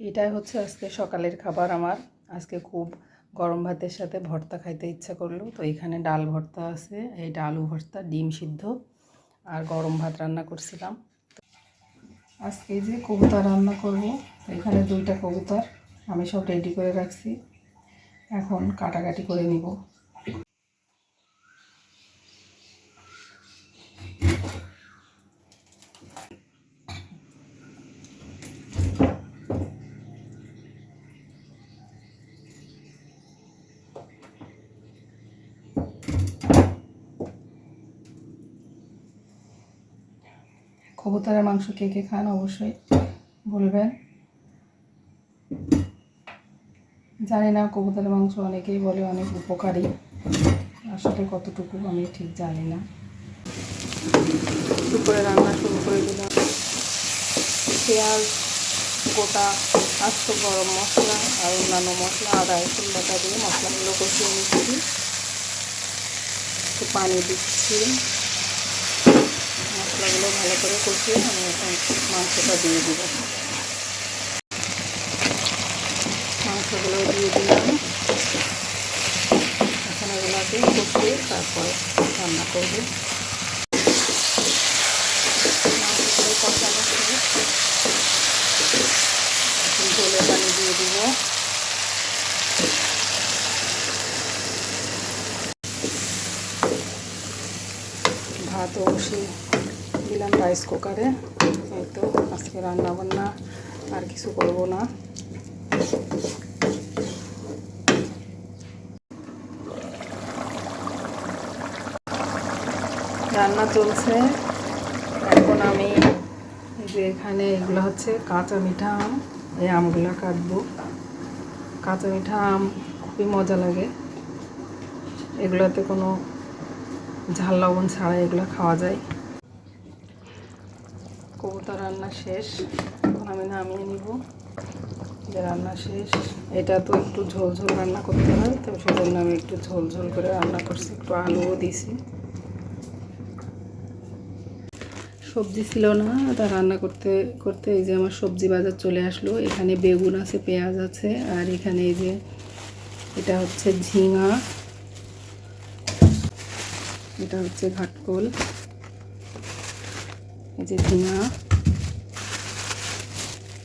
এটাই হচ্ছে আজকে সকালের খাবার আমার। আজকে খুব গরম ভাতের সাথে ভর্তা খাইতে ইচ্ছা করলো, তো এখানে ডাল ভর্তা আছে, এইটা আলু ভর্তা, ডিম সিদ্ধ আর গরম ভাত রান্না করছিলাম। আজকে যে কবুতর রান্না করব, এখানে 2টা কবুতর আমি সব রেডি করে রাখছি, এখন কাটাকাটি করে নিব। কবুতরের মাংস কে কে খান অবশ্যই বলবেন। জানি না, কবুতরের মাংস অনেকেই বলে অনেক উপকারী, আসলে কতটুকু আমি ঠিক জানি না। দুপুরে রান্না শুরু করে দিলাম। পেঁয়াজ, গোটা আস্ত গরম মশলা আর অন্যান্য মশলা, আদা রসুন বাটা দিয়ে মশলাগুলো কষিয়ে নিচ্ছি। একটু পানি দিচ্ছি, মশলাগুলো ভালো করে কষিয়ে আমি এখন মাংসটা দিয়ে দিব। মাংসগুলো দিয়ে দিলাম, এখন এগুলোকে কষিয়ে তারপর রান্না করব। মাংসগুলো কষানো শেষ, এখন ঝোলে পানি দিয়ে দিব। ভাতও বসিয়ে দিলাম রাইস কুকারে। এই তো আজকে রান্না বান্না আর কিছু করব না। রান্না চলছে। এখন আমি যে এখানে এগুলো হচ্ছে কাঁচা মিঠা আম, এই আমগুলো কাটবো। কাঁচা মিঠা আম খুবই মজা লাগে, এগুলোতে কোনো ঝাল লবণ ছাড়া এগুলো খাওয়া যায়। কবুতর রান্না শেষ, এখন আমি নামিয়ে নিব। যে রান্না শেষ, এটা তো একটু ঝোল ঝোল রান্না করতে হয়, তো সেজন্য আমি একটু ঝোল ঝোল করে রান্না করছি, একটু আলুও দিছি। সবজি ছিল না, তা রান্না করতে করতে এই যে আমার সবজি বাজার চলে আসলো। এখানে বেগুন আছে, পেঁয়াজ আছে, আর এখানে এই যে এটা হচ্ছে ঝিঙা, এটা হচ্ছে ঘাটকোল, এই যে ঝিঙা,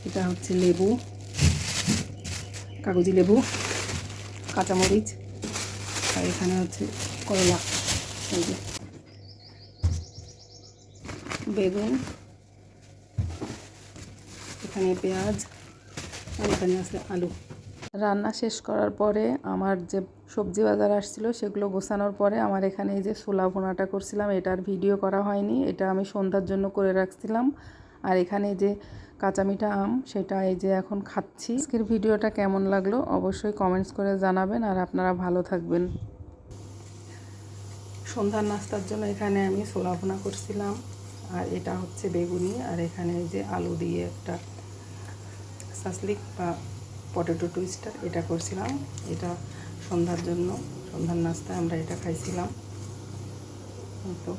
এটা হচ্ছে লেবু, কাগজি লেবু, কাঁচামরিচ, আর এখানে হচ্ছে করলা, এই যে বেগুন, এখানে পেঁয়াজ, আর এখানে আছে আলু। রান্না শেষ করার পরে আমার যে সবজি বাজার আসছিল সেগুলো গোছানোর পরে আমার এখানে এই যে ছোলা ভুনাটা করছিলাম, এটার ভিডিও করা হয়নি, এটা আমি সন্ধ্যার জন্য করে রাখছিলাম। আর এখানে যে কাঁচা মিঠা আম, সেটা এই যে এখন খাচ্ছি। আজকের ভিডিওটা কেমন লাগলো অবশ্যই কমেন্টস করে জানাবেন, আর আপনারা ভালো থাকবেন। সন্ধ্যার নাস্তার জন্য এখানে আমি ছোলা ভুনা করছিলাম, আর এটা হচ্ছে বেগুনি, আর এখানে এই যে আলু দিয়ে একটা সাসলিক বা পটেটো টুইস্টার এটা করছিলাম। এটা সন্ধ্যার জন্য, সন্ধ্যার নাস্তায় আমরা এটা খাইছিলাম। তো